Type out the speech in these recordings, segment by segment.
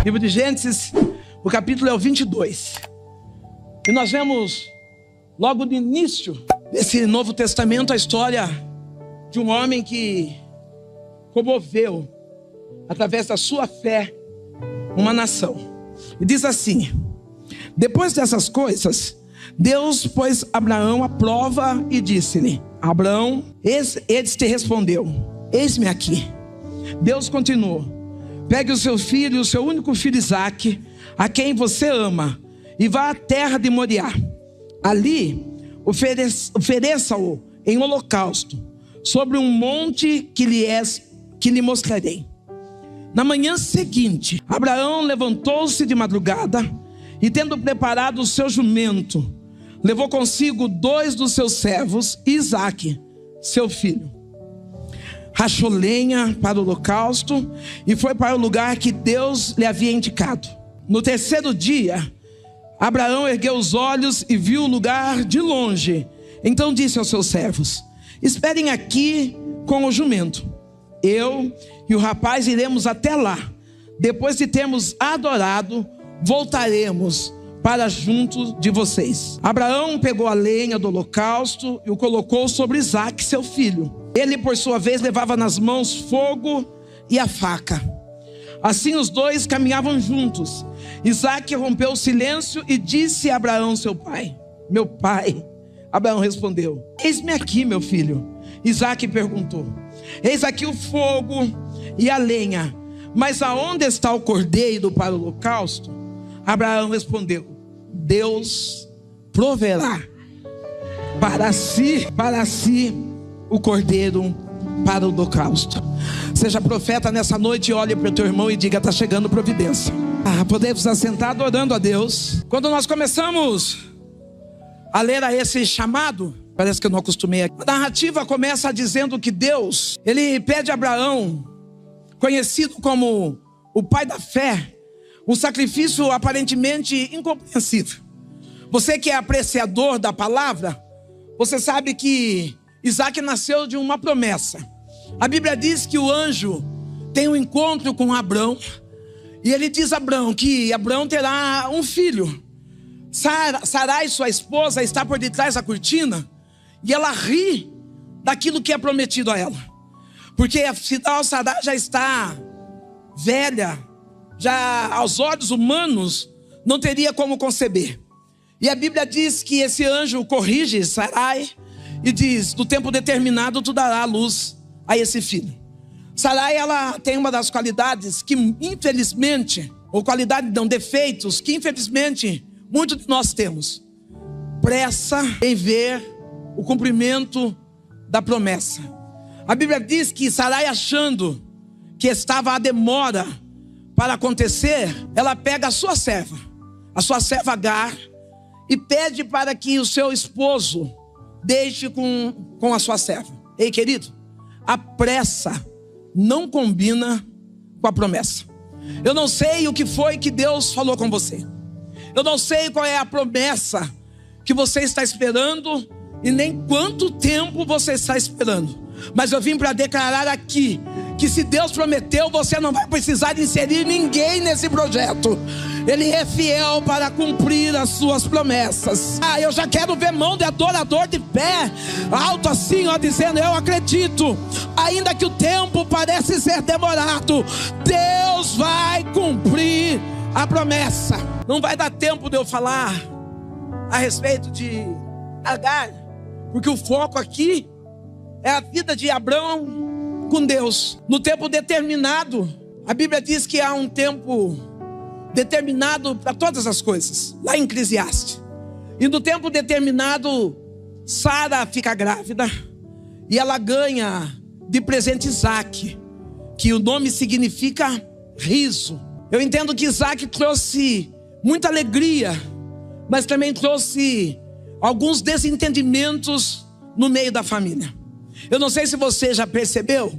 Livro de Gênesis, o capítulo é o 22. E nós vemos, logo no início desse Novo Testamento, a história de um homem que comoveu, através da sua fé, uma nação. E diz assim: depois dessas coisas, Deus pôs Abraão à prova e disse-lhe: Abraão, ele te respondeu: eis-me aqui. Deus continuou: pegue o seu filho, o seu único filho Isaque, a quem você ama, e vá à terra de Moriá. Ali ofereça-o em holocausto, sobre um monte que lhe mostrarei. Na manhã seguinte, Abraão levantou-se de madrugada e, tendo preparado o seu jumento, levou consigo 2 dos seus servos e Isaque, seu filho. Rachou lenha para o holocausto e foi para o lugar que Deus lhe havia indicado. No terceiro dia, Abraão ergueu os olhos e viu o lugar de longe. Então disse aos seus servos: esperem aqui com o jumento. Eu e o rapaz iremos até lá. Depois de termos adorado, voltaremos para junto de vocês. Abraão pegou a lenha do holocausto e o colocou sobre Isaque, seu filho. Ele, por sua vez, levava nas mãos fogo e a faca. Assim os dois caminhavam juntos. Isaque rompeu o silêncio e disse a Abraão, seu pai: meu pai. Abraão respondeu: eis-me aqui, meu filho. Isaque perguntou: eis aqui o fogo e a lenha, mas aonde está o cordeiro para o holocausto? Abraão respondeu: Deus proverá para si o cordeiro para o holocausto. Seja profeta nessa noite e olhe para o teu irmão e diga: está chegando providência. Podemos assentar adorando a Deus. Quando nós começamos a ler a esse chamado, parece que eu não acostumei aqui. A narrativa começa dizendo que Deus, ele pede a Abraão, conhecido como o pai da fé, um sacrifício aparentemente incompreensível. Você que é apreciador da palavra, você sabe que Isaque nasceu de uma promessa. A Bíblia diz que o anjo tem um encontro com Abraão, e ele diz a Abraão que Abraão terá um filho. Sarai, sua esposa, está por detrás da cortina, e ela ri daquilo que é prometido a ela, porque afinal Sarai já está velha, já aos olhos humanos não teria como conceber. E a Bíblia diz que esse anjo corrige Sarai e diz: no tempo determinado tu darás luz a esse filho. Sarai, ela tem uma das qualidades que infelizmente, ou qualidade não, defeitos que infelizmente muitos de nós temos: pressa em ver o cumprimento da promessa. A Bíblia diz que Sarai, achando que estava a demora para acontecer, ela pega a sua serva Agar, e pede para que o seu esposo deixe com a sua serva. Ei, querido, a pressa não combina com a promessa. Eu não sei o que foi que Deus falou com você. Eu não sei qual é a promessa que você está esperando e nem quanto tempo você está esperando. Mas eu vim para declarar aqui que se Deus prometeu, você não vai precisar inserir ninguém nesse projeto. Ele é fiel para cumprir as suas promessas. Eu já quero ver mão de adorador de pé, alto assim, ó, dizendo: eu acredito, ainda que o tempo parece ser demorado, Deus vai cumprir a promessa. Não vai dar tempo de eu falar a respeito de Agar, porque o foco aqui é a vida de Abraão com Deus. No tempo determinado, a Bíblia diz que há um tempo determinado para todas as coisas, lá em Eclesiastes. E no tempo determinado, Sara fica grávida e ela ganha de presente Isaque, que o nome significa riso. Eu entendo que Isaque trouxe muita alegria, mas também trouxe alguns desentendimentos no meio da família. Eu não sei se você já percebeu,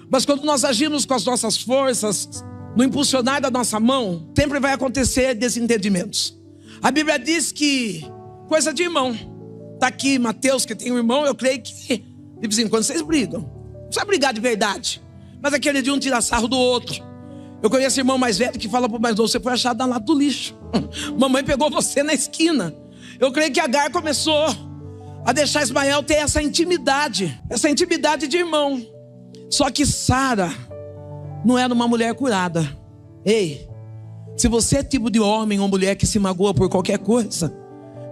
mas quando nós agimos com as nossas forças, no impulsionar da nossa mão, sempre vai acontecer desentendimentos. A Bíblia diz que coisa de irmão. Está aqui Mateus, que tem um irmão, eu creio que de vez em quando vocês brigam. Não precisa brigar de verdade, mas aquele de um tira sarro do outro. Eu conheço irmão mais velho que fala pro mais novo: você foi achado na lata do lixo. Mamãe pegou você na esquina. Eu creio que Agar começou a deixar Ismael ter essa intimidade de irmão. Só que Sara não era uma mulher curada. Ei, se você é tipo de homem ou mulher que se magoa por qualquer coisa,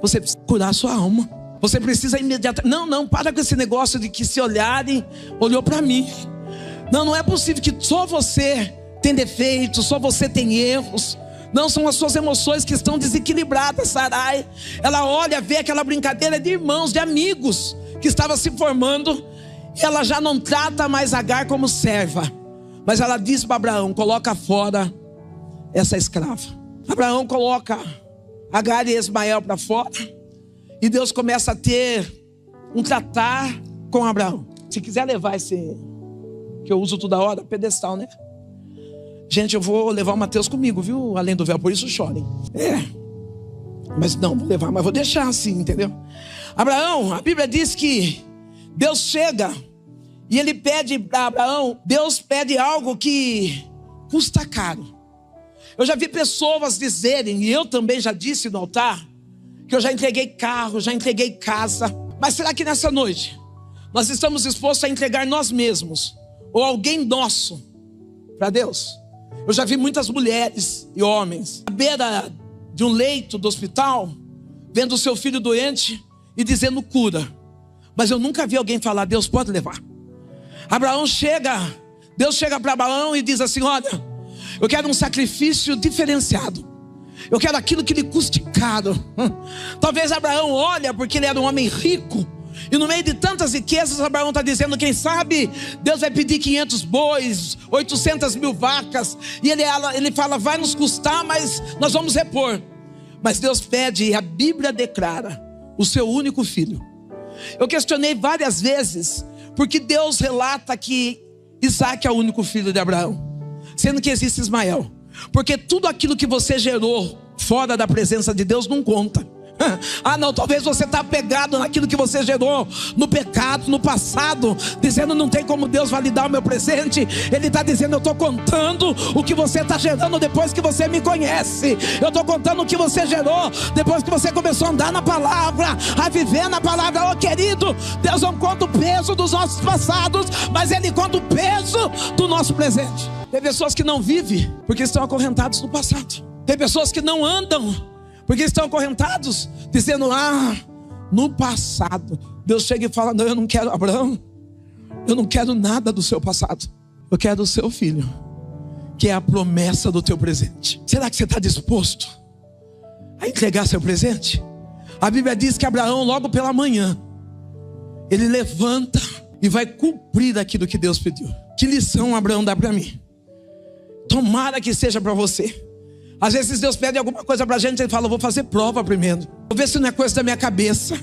você precisa curar a sua alma. Você precisa imediatamente. Não, para com esse negócio de que se olharem, olhou para mim. Não é possível que só você tem defeitos, só você tem erros. Não, são as suas emoções que estão desequilibradas, Sarai. Ela olha, vê aquela brincadeira de irmãos, de amigos que estava se formando. E ela já não trata mais Agar como serva, mas ela diz para Abraão: coloca fora essa escrava. Abraão coloca Agar e Ismael para fora. E Deus começa a ter um tratar com Abraão. Se quiser levar esse, que eu uso toda hora, pedestal, né? Gente, eu vou levar o Mateus comigo, viu? Além do véu, por isso chorem. Mas não, vou levar, mas vou deixar assim, entendeu? Abraão, a Bíblia diz que Deus chega e ele pede para Abraão, Deus pede algo que custa caro. Eu já vi pessoas dizerem, e eu também já disse no altar, que eu já entreguei carro, já entreguei casa. Mas será que nessa noite nós estamos dispostos a entregar nós mesmos ou alguém nosso para Deus? Eu já vi muitas mulheres e homens à beira de um leito do hospital, vendo o seu filho doente e dizendo cura. Mas eu nunca vi alguém falar: Deus pode levar. Deus chega para Abraão e diz assim: olha, eu quero um sacrifício diferenciado. Eu quero aquilo que lhe custe caro. Talvez Abraão olha porque ele era um homem rico, e no meio de tantas riquezas, Abraão está dizendo: quem sabe Deus vai pedir 500 bois, 800 mil vacas. E ele fala: vai nos custar, mas nós vamos repor. Mas Deus pede, e a Bíblia declara, o seu único filho. Eu questionei várias vezes, porque Deus relata que Isaac é o único filho de Abraão, sendo que existe Ismael. Porque tudo aquilo que você gerou fora da presença de Deus não conta. Não, talvez você está apegado naquilo que você gerou no pecado, no passado, dizendo: não tem como Deus validar o meu presente. Ele está dizendo: eu estou contando o que você está gerando depois que você me conhece. Eu estou contando o que você gerou depois que você começou a andar na palavra, a viver na palavra. Oh querido, Deus não conta o peso dos nossos passados, mas Ele conta o peso do nosso presente. Tem pessoas que não vivem porque estão acorrentados no passado. Tem pessoas que não andam porque estão acorrentados, dizendo: no passado. Deus chega e fala: não, eu não quero, Abraão, eu não quero nada do seu passado. Eu quero o seu filho, que é a promessa do teu presente. Será que você está disposto a entregar seu presente? A Bíblia diz que Abraão, logo pela manhã, ele levanta e vai cumprir aquilo que Deus pediu. Que lição Abraão dá para mim? Tomara que seja para você. Às vezes Deus pede alguma coisa pra gente, Ele fala: vou fazer prova primeiro, vou ver se não é coisa da minha cabeça.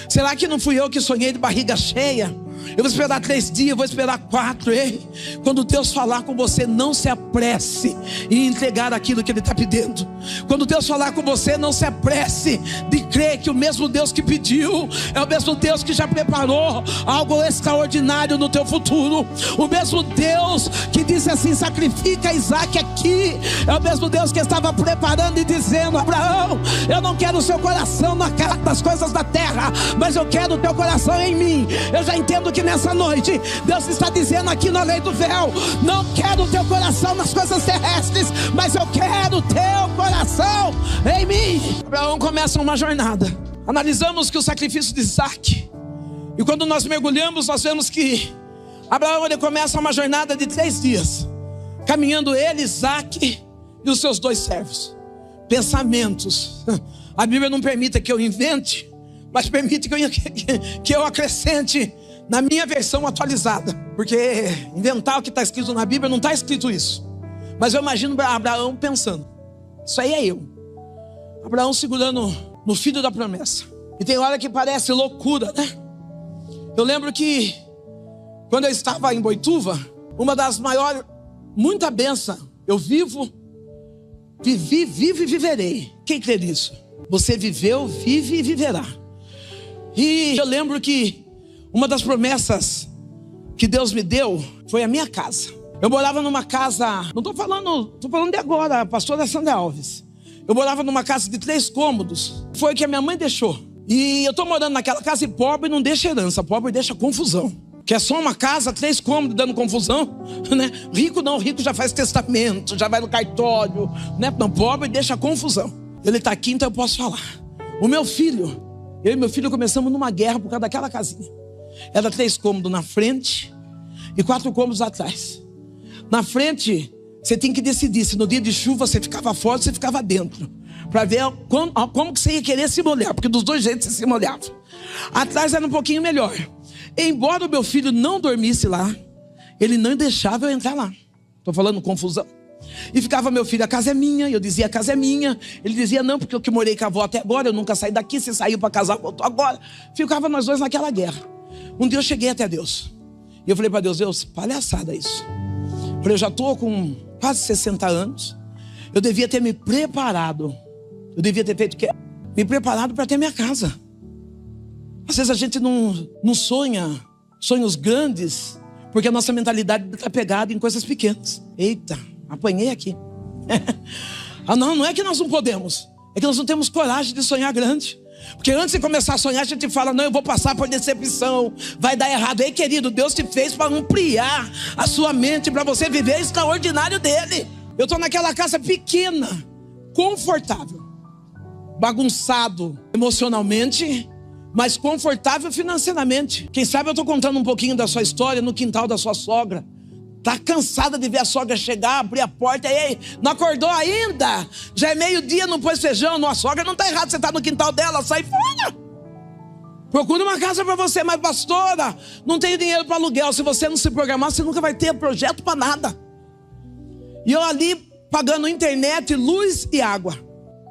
Será que não fui eu que sonhei de barriga cheia? Eu vou esperar 3 dias, vou esperar 4. Ei, quando Deus falar com você, não se apresse em entregar aquilo que Ele está pedindo. Quando Deus falar com você, não se apresse de crer que o mesmo Deus que pediu é o mesmo Deus que já preparou algo extraordinário no teu futuro. O mesmo Deus que disse assim: sacrifica Isaac aqui, é o mesmo Deus que estava preparando e dizendo: Abraão, eu não quero o seu coração nas coisas da terra, mas eu quero o teu coração em mim. Eu já entendo que nessa noite Deus está dizendo aqui na lei do véu: não quero o teu coração nas coisas terrestres, mas eu quero o teu coração em mim. Abraão começa uma jornada. Analisamos que o sacrifício de Isaac, e quando nós mergulhamos, nós vemos que Abraão, ele começa uma jornada de 3 dias, caminhando ele, Isaac e os seus 2 servos. Pensamentos. A Bíblia não permite que eu invente, mas permite que eu acrescente na minha versão atualizada. Porque inventar o que está escrito na Bíblia, não está escrito isso. Mas eu imagino Abraão pensando: isso aí é eu. Abraão segurando no filho da promessa. E tem hora que parece loucura, né? Eu lembro que quando eu estava em Boituva, uma das maiores, muita bênção, eu vivi e viverei. Quem crê nisso? Você viveu, vive e viverá. E eu lembro que uma das promessas que Deus me deu foi a minha casa. Eu morava numa casa, tô falando de agora, a pastora Sandra Alves. Eu morava numa casa de 3 cômodos. Foi o que a minha mãe deixou. E eu tô morando naquela casa e pobre não deixa herança, pobre deixa confusão. Que é só uma casa, 3 cômodos dando confusão, né? Rico não, rico já faz testamento, já vai no cartório, né? Não, pobre deixa confusão. Ele tá aqui, então eu posso falar. O meu filho, eu e meu filho começamos numa guerra por causa daquela casinha. Era 3 cômodos na frente e 4 cômodos atrás. Na frente, você tem que decidir se no dia de chuva você ficava fora ou você ficava dentro. Para ver como que você ia querer se molhar, porque dos 2 jeitos você se molhava. Atrás era um pouquinho melhor. Embora o meu filho não dormisse lá, ele não deixava eu entrar lá. Estou falando confusão. E ficava meu filho, a casa é minha. Eu dizia, a casa é minha. Ele dizia, não, porque eu que morei com a avó até agora, eu nunca saí daqui. Você saiu para casar, voltou agora. Ficava nós 2 naquela guerra. Um dia eu cheguei até Deus. E eu falei para Deus, Deus, palhaçada isso. Eu falei, eu já estou com quase 60 anos. Eu devia ter me preparado. Eu devia ter feito o quê? Me preparado para ter minha casa. Às vezes a gente não sonha sonhos grandes, porque a nossa mentalidade está pegada em coisas pequenas. Eita, apanhei aqui. Não é que nós não podemos, é que nós não temos coragem de sonhar grande. Porque antes de começar a sonhar, a gente fala, não, eu vou passar por decepção, vai dar errado. Ei, querido, Deus te fez para ampliar a sua mente, para você viver o extraordinário dele. Eu estou naquela casa pequena, confortável, bagunçado emocionalmente, mas confortável financeiramente. Quem sabe eu estou contando um pouquinho da sua história no quintal da sua sogra. Está cansada de ver a sogra chegar, abrir a porta, e aí, não acordou ainda? Já é meio-dia, não pôs feijão. Não, a sogra não está errada, você está no quintal dela, sai fora. Procura uma casa para você, mas pastora, não tenho dinheiro para aluguel. Se você não se programar, você nunca vai ter projeto para nada. E eu ali, pagando internet, luz e água,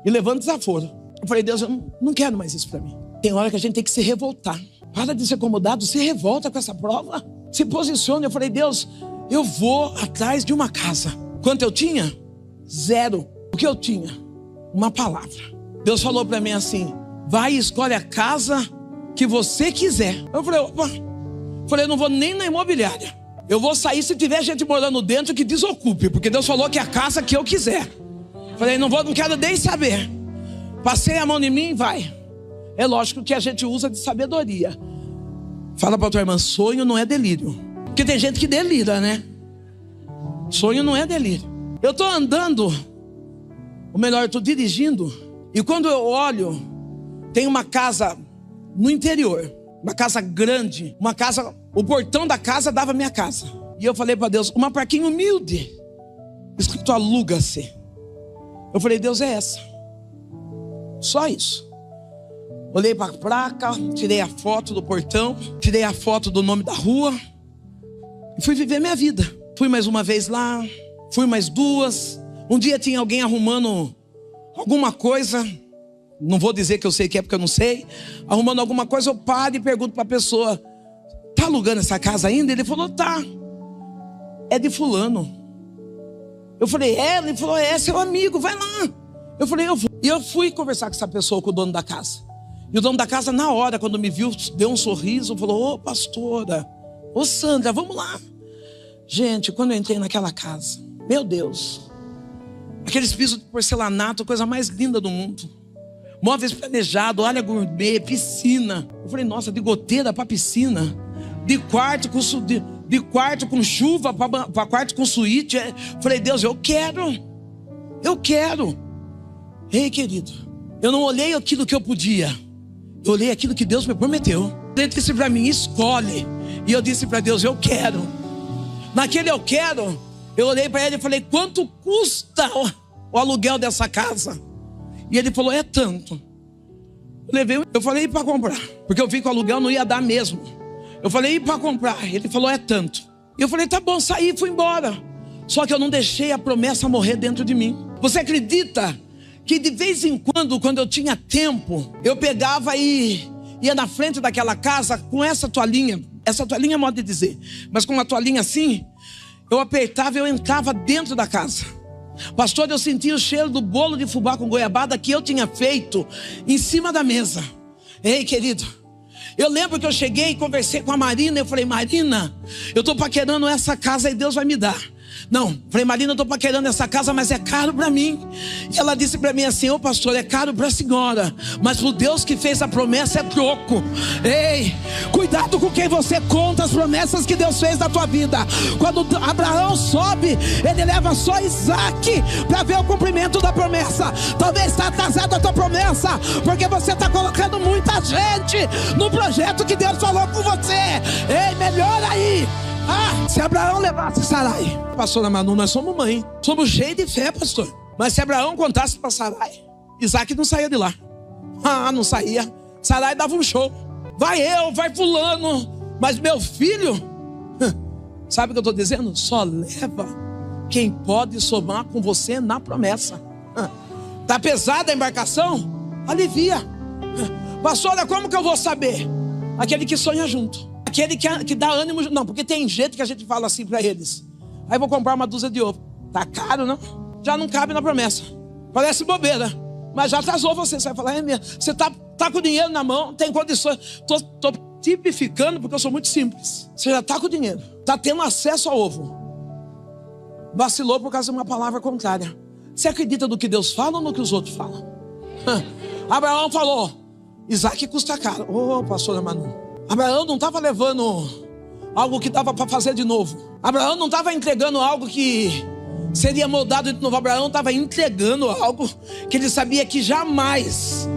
e levando desaforo. Eu falei, Deus, eu não quero mais isso para mim. Tem hora que a gente tem que se revoltar. Para de ser acomodado, se revolta com essa prova. Se posiciona. Eu falei, Deus, eu vou atrás de uma casa. Quanto eu tinha? 0. O que eu tinha? Uma palavra. Deus falou para mim assim, vai e escolhe a casa que você quiser. Eu falei, opa. Falei, eu não vou nem na imobiliária. Eu vou sair se tiver gente morando dentro que desocupe. Porque Deus falou que é a casa que eu quiser. Falei, não quero nem saber. Passei a mão em mim e vai. É lógico que a gente usa de sabedoria. Fala para tua irmã, sonho não é delírio. Porque tem gente que delira, né? Sonho não é delírio. Eu estou andando, ou melhor, eu estou dirigindo. E quando eu olho, tem uma casa no interior. Uma casa grande. Uma casa, o portão da casa dava minha casa. E eu falei para Deus, uma plaquinha humilde, escrito aluga-se. Eu falei, Deus, é essa. Só isso. Olhei para a placa, tirei a foto do portão, tirei a foto do nome da rua e fui viver minha vida. Fui mais uma vez lá, fui mais 2. Um dia tinha alguém arrumando alguma coisa, não vou dizer que eu sei que é porque eu não sei. Arrumando alguma coisa, eu paro e pergunto para a pessoa, tá alugando essa casa ainda? Ele falou, tá. É de fulano. Eu falei, é? Ele falou, é seu amigo, vai lá. Eu falei, eu vou. E eu fui conversar com essa pessoa, com o dono da casa. E o dono da casa, na hora, quando me viu, deu um sorriso, falou, ô pastora, ô Sandra, vamos lá. Gente, quando eu entrei naquela casa, meu Deus, aqueles pisos de porcelanato, coisa mais linda do mundo. Móveis planejados, área gourmet, piscina. Eu falei, nossa, de goteira para piscina. De quarto com chuva para quarto com suíte. Eu falei, Deus, eu quero. Ei, querido, eu não olhei aquilo que eu podia. Eu olhei aquilo que Deus me prometeu. Ele disse para mim, escolhe. E eu disse para Deus, eu quero. Naquele eu quero, eu olhei para ele e falei, quanto custa o aluguel dessa casa? E ele falou, é tanto. Eu falei, e para comprar? Porque eu vi que o aluguel não ia dar mesmo. Eu falei, e para comprar? Ele falou, é tanto. E eu falei, tá bom, saí e fui embora. Só que eu não deixei a promessa morrer dentro de mim. Você acredita que de vez em quando eu tinha tempo, eu pegava e ia na frente daquela casa com essa toalhinha é modo de dizer, mas com uma toalhinha assim, eu apertava e eu entrava dentro da casa. Pastor, eu sentia o cheiro do bolo de fubá com goiabada que eu tinha feito em cima da mesa. Ei, querido, eu lembro que eu cheguei e conversei com a Marina. Eu falei, Marina, eu estou paquerando essa casa e Deus vai me dar. Não, falei, Marina, eu estou paquerando essa casa, mas é caro para mim. E ela disse para mim assim: ô pastor, é caro para a senhora, mas para o Deus que fez a promessa é troco. Ei, cuidado com quem você conta as promessas que Deus fez na tua vida. Quando Abraão sobe, ele leva só Isaac para ver o cumprimento da promessa. Talvez está atrasada a tua promessa, porque você está colocando muita gente no projeto que Deus falou com você. Ei, melhora aí. Se Abraão levasse Sarai, pastora Manu, nós somos mãe, somos cheios de fé, pastor. Mas se Abraão contasse para Sarai, Isaac não saía de lá. Não saía. Sarai dava um show. Vai eu, vai fulano, mas meu filho, sabe o que eu estou dizendo? Só leva quem pode somar com você na promessa. Está pesada a embarcação? Alivia. Pastora, como que eu vou saber? Aquele que sonha junto, aquele que dá ânimo. Não, porque tem jeito que a gente fala assim para eles: aí vou comprar uma dúzia de ovo. Tá caro, não? Já não cabe na promessa. Parece bobeira, mas já atrasou você. Você vai falar: é mesmo. Você tá com o dinheiro na mão, tem condições. Tô tipificando porque eu sou muito simples. Você já tá com o dinheiro, tá tendo acesso ao ovo. Vacilou por causa de uma palavra contrária. Você acredita no que Deus fala ou no que os outros falam? Abraão falou: Isaac custa caro. Pastora Manu, Abraão não estava levando algo que dava para fazer de novo. Abraão não estava entregando algo que seria moldado de novo. Abraão estava entregando algo que ele sabia que jamais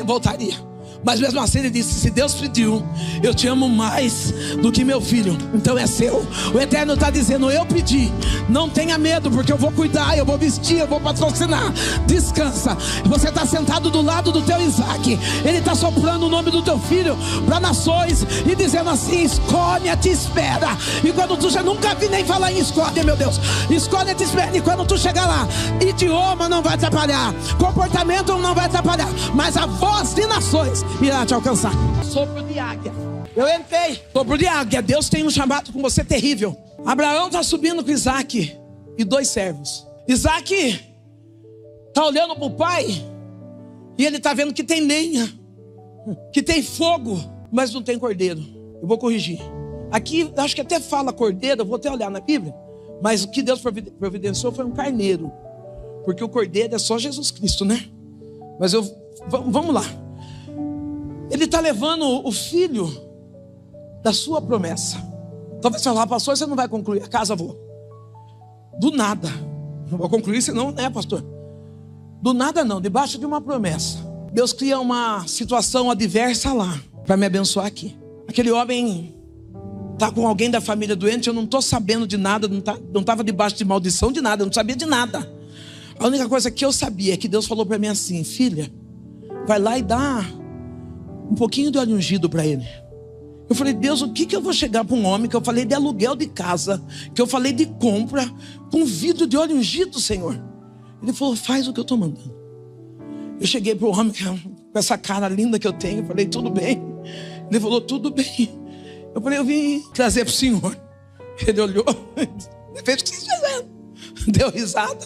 voltaria. Mas mesmo assim ele disse: se Deus pediu, eu te amo mais do que meu filho, então é seu. O Eterno está dizendo: eu pedi, não tenha medo, porque eu vou cuidar, eu vou vestir, eu vou patrocinar. Descansa. Você está sentado do lado do teu Isaac, ele está soprando o nome do teu filho para nações e dizendo assim: escolhe, te espera. E quando tu já nunca vi nem falar em escolhe, meu Deus, escolhe, te espera. E quando tu chegar lá, idioma não vai atrapalhar, comportamento não vai atrapalhar, mas a voz de nações irá te alcançar. Sopro de águia. Eu entrei. Sopro de águia. Deus tem um chamado com você terrível. Abraão está subindo com Isaac e 2 servos. Isaac está olhando para o pai e ele está vendo que tem lenha, que tem fogo, mas não tem cordeiro. Eu vou corrigir. Aqui acho que até fala cordeiro, eu vou até olhar na Bíblia, mas o que Deus providenciou foi um carneiro, porque o cordeiro é só Jesus Cristo, né? Mas vamos lá. Ele está levando o filho da sua promessa. Talvez você fale: pastor, você não vai concluir a casa? Vou. Do nada. Não vou concluir, senão, né, pastor? Do nada não, debaixo de uma promessa. Deus cria uma situação adversa lá, para me abençoar aqui. Aquele homem está com alguém da família doente, eu não estou sabendo de nada, não estava debaixo de maldição de nada, eu não sabia de nada. A única coisa que eu sabia é que Deus falou para mim assim: filha, vai lá e dá um pouquinho de óleo ungido para ele. Eu falei: Deus, o que eu vou chegar para um homem que eu falei de aluguel de casa, que eu falei de compra, com um vidro de óleo ungido, Senhor? Ele falou: faz o que eu estou mandando. Eu cheguei para o homem com essa cara linda que eu tenho, eu falei: tudo bem? Ele falou: tudo bem. Eu falei: eu vim trazer para o senhor. Ele olhou, fez o que vocês fizeram, deu risada,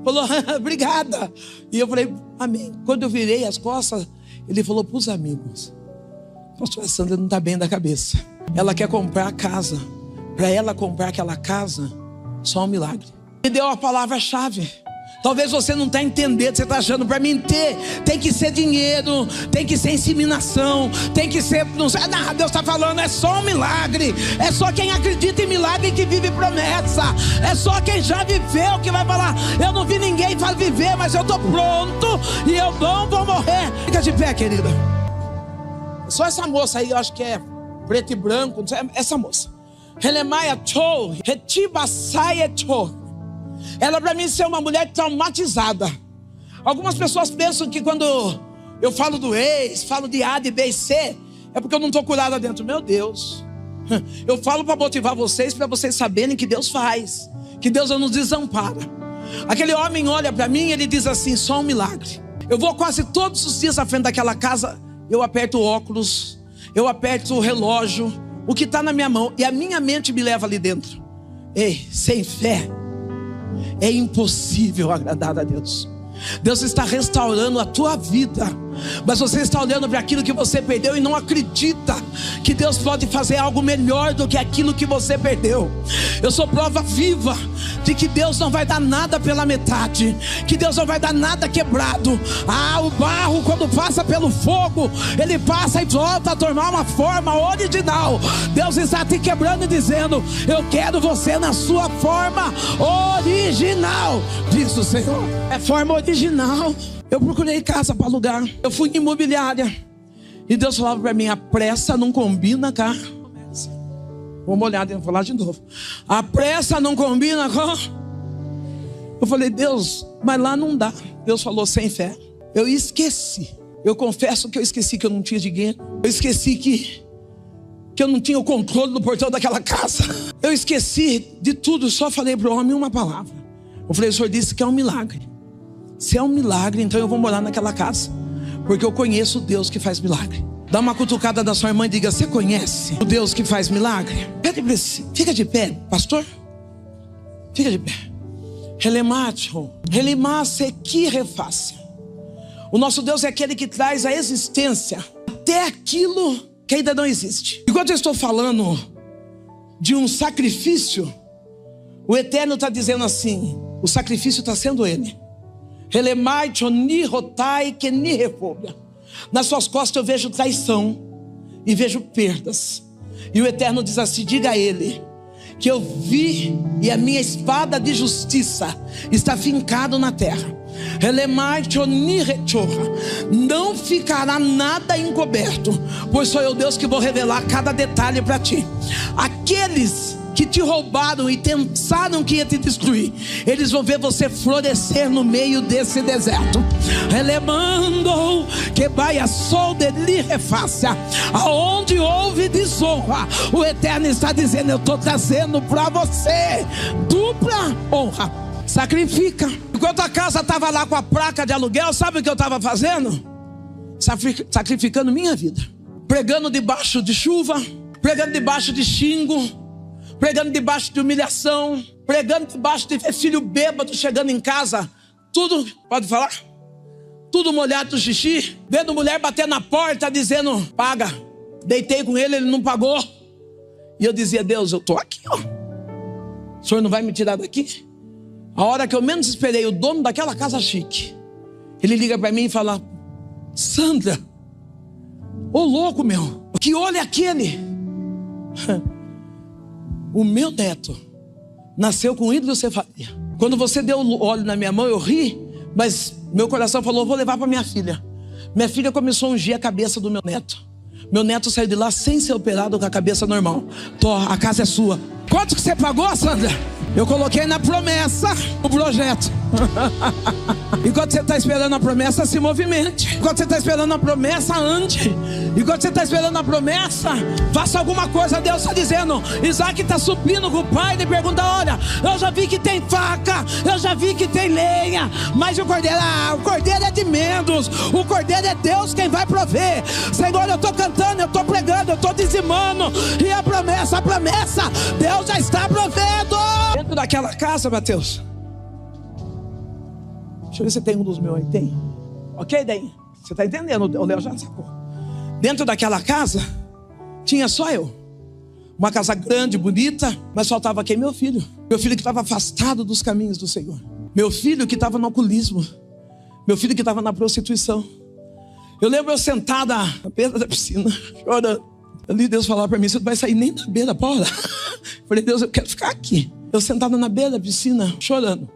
falou: obrigada. E eu falei: amém. Quando eu virei as costas, ele falou para os amigos: pastora Sandra não está bem da cabeça. Ela quer comprar a casa. Para ela comprar aquela casa, só um milagre. Me deu a palavra-chave. Talvez você não está entendendo. Você está achando: para mim tem que ser dinheiro, tem que ser inseminação, tem que ser, não sei nada. Deus está falando: é só um milagre. É só quem acredita em milagre que vive promessa. É só quem já viveu que vai falar: eu não vi ninguém para viver, mas eu estou pronto e eu não vou morrer. Fica de pé, querida. Só essa moça aí, eu acho que é preto e branco, não sei, essa moça. Relemaia Chou, Retibasaia Chou. Ela para mim é uma mulher traumatizada. Algumas pessoas pensam que quando eu falo do ex, falo de A, de B e C, é porque eu não estou curada dentro. Meu Deus. Eu falo para motivar vocês, para vocês saberem que Deus faz, que Deus não nos desampara. Aquele homem olha para mim e ele diz assim: só um milagre. Eu vou quase todos os dias à frente daquela casa. Eu aperto o óculos, eu aperto o relógio, o que está na minha mão, e a minha mente me leva ali dentro. Ei, sem fé é impossível agradar a Deus. Deus está restaurando a tua vida Mas você está olhando para aquilo que você perdeu e não acredita que Deus pode fazer algo melhor do que aquilo que você perdeu. Eu sou prova viva de que Deus não vai dar nada pela metade, que Deus não vai dar nada quebrado. O barro, quando passa pelo fogo, ele passa e volta a tomar uma forma original. Deus está te quebrando e dizendo: eu quero você na sua forma original, diz o Senhor. É forma original. Eu procurei casa para alugar, eu fui em imobiliária, e Deus falava para mim: a pressa não combina com a promessa. Vamos olhar, vou falar de novo. A pressa não combina com... Eu falei: Deus, mas lá não dá. Deus falou: sem fé. Eu esqueci. Eu confesso que eu esqueci que eu não tinha dinheiro. Eu esqueci que eu não tinha o controle do portão daquela casa. Eu esqueci de tudo, só falei para o homem uma palavra. Eu falei: o Senhor disse que é um milagre. Se é um milagre, então eu vou morar naquela casa, porque eu conheço o Deus que faz milagre. Dá uma cutucada da sua irmã e diga: você conhece o Deus que faz milagre? Pede para ele, fica de pé, pastor. Fica de pé. O nosso Deus é aquele que traz a existência até aquilo que ainda não existe. Enquanto eu estou falando de um sacrifício, o Eterno está dizendo assim: o sacrifício está sendo Ele. Nas suas costas eu vejo traição e vejo perdas. E o Eterno diz assim: diga a Ele que eu vi e a minha espada de justiça está fincado na terra. Não ficará nada encoberto, pois sou eu, Deus, que vou revelar cada detalhe para ti. Aqueles que te roubaram e pensaram que ia te destruir, eles vão ver você florescer no meio desse deserto. Aonde houve desonra, o Eterno está dizendo: eu estou trazendo para você dupla honra. Sacrifica. Enquanto a casa estava lá com a placa de aluguel, sabe o que eu estava fazendo? Sacrificando minha vida, pregando debaixo de chuva, pregando debaixo de xingo, pregando debaixo de humilhação, pregando debaixo de ver filho bêbado chegando em casa, tudo, pode falar? Tudo molhado do xixi, vendo mulher bater na porta dizendo: paga. Deitei com ele, ele não pagou. E eu dizia: Deus, eu estou aqui, ó. O Senhor não vai me tirar daqui? A hora que eu menos esperei, o dono daquela casa chique, ele liga para mim e fala: Sandra, ô louco meu, que olho é aquele? O meu neto nasceu com hidrocefalia. Quando você deu o óleo na minha mão, eu ri, mas meu coração falou: vou levar para minha filha. Minha filha começou a ungir a cabeça do meu neto. Meu neto saiu de lá sem ser operado, com a cabeça normal. A casa é sua. Quanto que você pagou, Sandra? Eu coloquei na promessa o projeto. Enquanto você está esperando a promessa, se movimente. Enquanto você está esperando a promessa, ande. Enquanto você está esperando a promessa, faça alguma coisa. Deus está dizendo: Isaac está subindo com o pai. Ele pergunta: olha, eu já vi que tem faca, eu já vi que tem lenha, mas o cordeiro é de menos. O cordeiro é Deus quem vai prover. Senhor, eu estou cantando, eu estou pregando, eu estou dizimando, e a promessa, Deus já está provendo. Dentro daquela casa, Mateus, deixa eu ver se tem um dos meus aí. Tem? Ok, daí? Você está entendendo? O Léo já sacou. Dentro daquela casa tinha só eu. Uma casa grande, bonita, mas faltava quem? Meu filho. Meu filho que estava afastado dos caminhos do Senhor. Meu filho que estava no alcoolismo. Meu filho que estava na prostituição. Eu lembro eu sentada na beira da piscina, chorando. Ali Deus falava para mim: você não vai sair nem da beira, Paula. Eu falei: Deus, eu quero ficar aqui. Eu sentada na beira da piscina, chorando.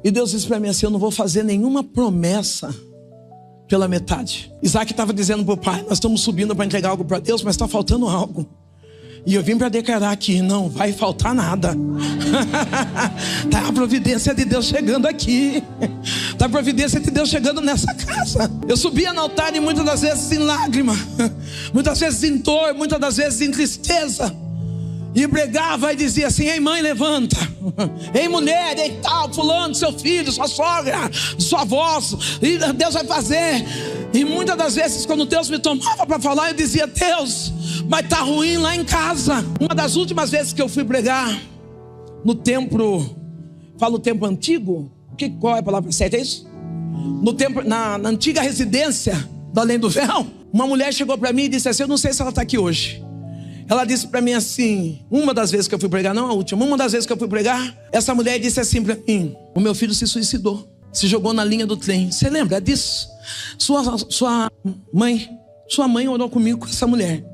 E Deus disse para mim assim: eu não vou fazer nenhuma promessa pela metade. Isaac estava dizendo para o pai: nós estamos subindo para entregar algo para Deus, mas está faltando algo. E eu vim para declarar que não vai faltar nada. Está a providência de Deus chegando aqui. Está a providência de Deus chegando nessa casa. Eu subia no altar e muitas das vezes em lágrima, muitas vezes em dor, muitas das vezes em tristeza. E pregava e dizia assim: ei mãe, levanta. Ei mulher, ei tal, fulano, seu filho, sua sogra, sua avó. E Deus vai fazer. E muitas das vezes quando Deus me tomava para falar, eu dizia: Deus, mas está ruim lá em casa. Uma das últimas vezes que eu fui pregar no templo, falo templo antigo, qual é a palavra certa, é isso? no tempo, na antiga residência do Além do Véu, uma mulher chegou para mim e disse assim, eu não sei se ela está aqui hoje. Ela disse para mim assim, uma das vezes que eu fui pregar, não a última, uma das vezes que eu fui pregar, essa mulher disse assim para mim, o meu filho se suicidou, se jogou na linha do trem. Você lembra disso? Sua mãe orou comigo com essa mulher.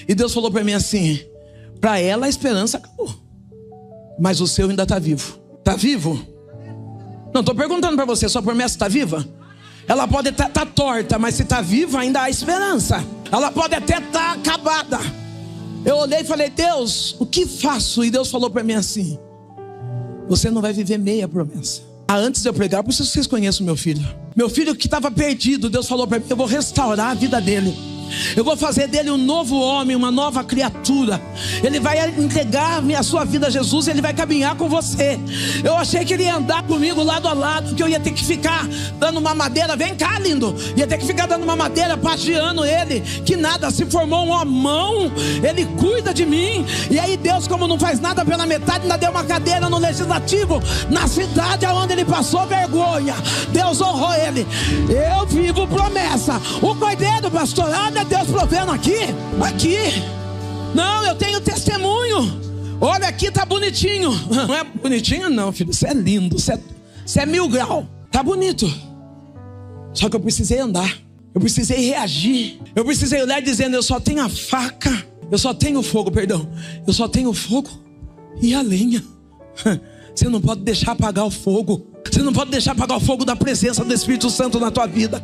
E Deus falou para mim assim, para ela a esperança acabou, mas o seu ainda está vivo. Está vivo? Não, estou perguntando para você, sua promessa está viva? Ela pode até estar torta, mas se está viva ainda há esperança. Ela pode até estar acabada. Eu olhei e falei, Deus, o que faço? E Deus falou para mim assim, você não vai viver meia promessa. Antes de eu pregar, por isso vocês conhecem o meu filho. Meu filho que estava perdido, Deus falou para mim, eu vou restaurar a vida dele. Eu vou fazer dele um novo homem, uma nova criatura. Ele vai entregar a sua vida a Jesus, ele vai caminhar com você. Eu achei que ele ia andar comigo lado a lado, que eu ia ter que ficar dando uma madeira, vem cá lindo, ia ter que ficar dando uma madeira, pagiando ele, que nada, se formou um homão, ele cuida de mim. E aí Deus, como não faz nada pela metade, ainda deu uma cadeira no legislativo, na cidade onde ele passou vergonha. Deus honrou ele. Eu vivo promessa. O cordeiro, pastor, Deus provendo aqui. Não, eu tenho testemunho. Olha aqui, tá bonitinho. Não é bonitinho não, filho, isso é lindo, isso é 1000 graus. Tá bonito. Só que eu precisei andar, eu precisei reagir, eu precisei olhar dizendo, eu só tenho a faca, eu só tenho fogo, eu só tenho fogo e a lenha. Você não pode deixar apagar o fogo. Você não pode deixar apagar o fogo da presença do Espírito Santo na tua vida.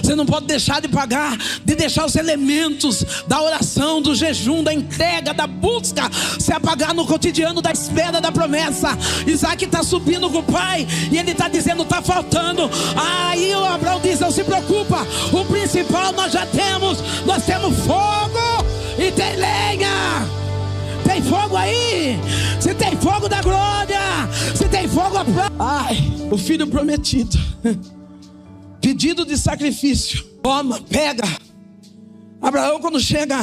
Você não pode deixar de deixar os elementos da oração, do jejum, da entrega, da busca se apagar no cotidiano da espera da promessa. Isaac está subindo com o pai e ele está dizendo, está faltando. Aí o Abraão diz, não se preocupa, o principal nós já temos. Nós temos fogo e tem lenha. Tem fogo aí? Se tem fogo da glória, se tem fogo o filho prometido, pedido de sacrifício. Toma, pega. Abraão, quando chega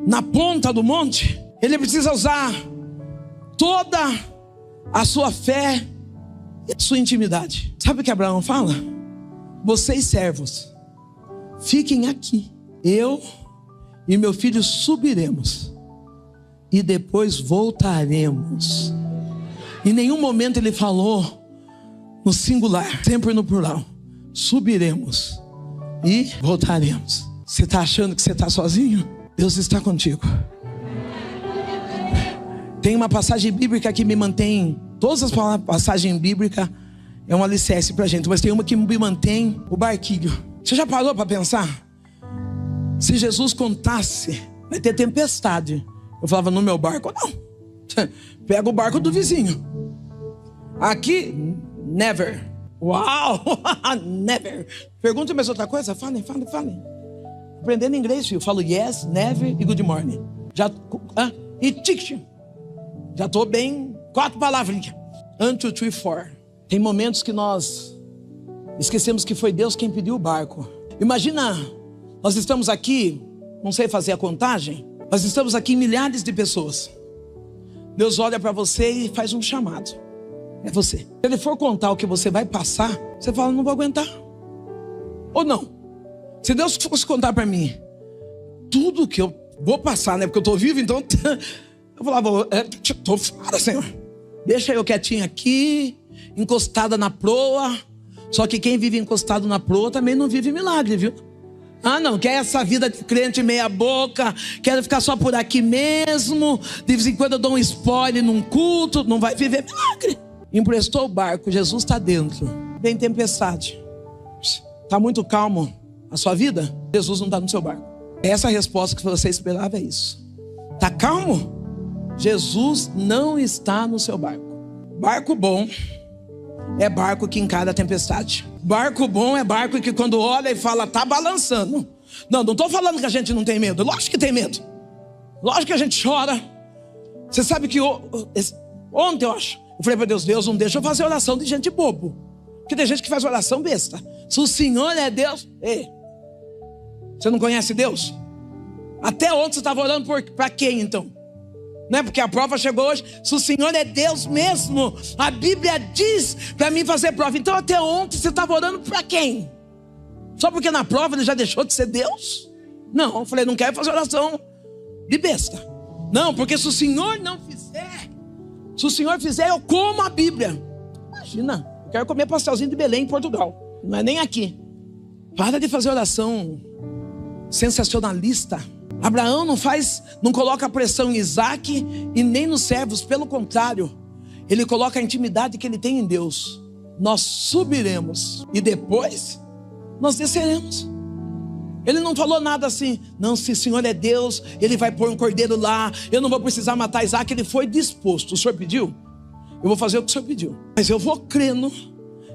na ponta do monte, ele precisa usar toda a sua fé e a sua intimidade. Sabe o que Abraão fala? Vocês servos, fiquem aqui, eu e meu filho subiremos e depois voltaremos. Em nenhum momento ele falou no singular, sempre no plural. Subiremos e voltaremos. Você está achando que você está sozinho? Deus está contigo. Tem uma passagem bíblica que me mantém, todas as passagens bíblicas é um alicerce para a gente, mas tem uma que me mantém o barquinho. Você já parou para pensar? Se Jesus contasse, vai ter tempestade, eu falava, no meu barco não. Pega o barco do vizinho. Aqui, never. Uau, never. Pergunta mais outra coisa, fale. Aprendendo inglês, filho. Falo yes, never e good morning. E tic. Já estou bem, 4 palavrinhas. 1, 2, 3, 4. Tem momentos que nós esquecemos que foi Deus quem pediu o barco. Imagina, nós estamos aqui, não sei fazer a contagem, nós estamos aqui milhares de pessoas. Deus olha para você e faz um chamado. É você. Se ele for contar o que você vai passar, você fala, não vou aguentar. Ou não. Se Deus fosse contar para mim tudo que eu vou passar, né? Porque eu estou vivo, então eu falava, estou fora, Senhor. Deixa eu quietinho aqui, encostada na proa. Só que quem vive encostado na proa também não vive milagre, viu? Não, quer essa vida de crente meia boca, quero ficar só por aqui mesmo, de vez em quando eu dou um spoiler num culto, não vai viver milagre. Emprestou o barco, Jesus está dentro, vem tempestade, está muito calmo a sua vida, Jesus não está no seu barco. Essa resposta que você esperava é isso. Está calmo? Jesus não está no seu barco. Barco bom é barco que encara a tempestade. Barco bom é barco que quando olha e fala, tá balançando. Não estou falando que a gente não tem medo. Lógico que tem medo. Lógico que a gente chora. Você sabe que ontem eu acho, eu falei para Deus, não deixa eu fazer oração de gente bobo. Porque tem gente que faz oração besta. Se o Senhor é Deus, você não conhece Deus? Até ontem você estava orando para quem então? Não é porque a prova chegou hoje. Se o Senhor é Deus mesmo, a Bíblia diz para mim fazer prova. Então até ontem você estava orando para quem? Só porque na prova ele já deixou de ser Deus? Não, eu falei, não quero fazer oração de besta. Não, porque se o Senhor não fizer, se o Senhor fizer, eu como a Bíblia. Imagina, eu quero comer pastelzinho de Belém em Portugal. Não é nem aqui. Para de fazer oração sensacionalista. Abraão não coloca pressão em Isaac e nem nos servos. Pelo contrário, ele coloca a intimidade que ele tem em Deus. Nós subiremos e depois nós desceremos. Ele não falou nada assim, não, se o Senhor é Deus, ele vai pôr um cordeiro lá, eu não vou precisar matar Isaac. Ele foi disposto. O Senhor pediu? Eu vou fazer o que o Senhor pediu. Mas eu vou crendo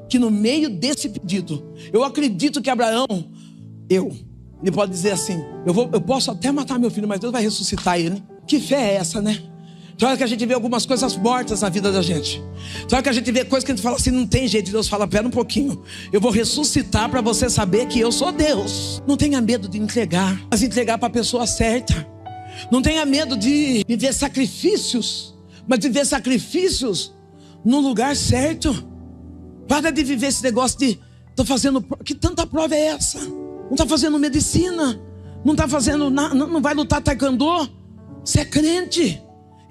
que no meio desse pedido, eu acredito que Abraão, ele pode dizer assim, eu posso até matar meu filho, mas Deus vai ressuscitar ele. Que fé é essa, né? Tem hora que a gente vê algumas coisas mortas na vida da gente. Tem hora que a gente vê coisas que a gente fala assim, não tem jeito. Deus fala, pera um pouquinho, eu vou ressuscitar para você saber que eu sou Deus. Não tenha medo de entregar, mas entregar para a pessoa certa. Não tenha medo de viver sacrifícios, mas viver sacrifícios no lugar certo. Para de viver esse negócio de estou fazendo, que tanta prova é essa? Não está fazendo medicina, não está fazendo nada, não vai lutar taekwondo. Você é crente.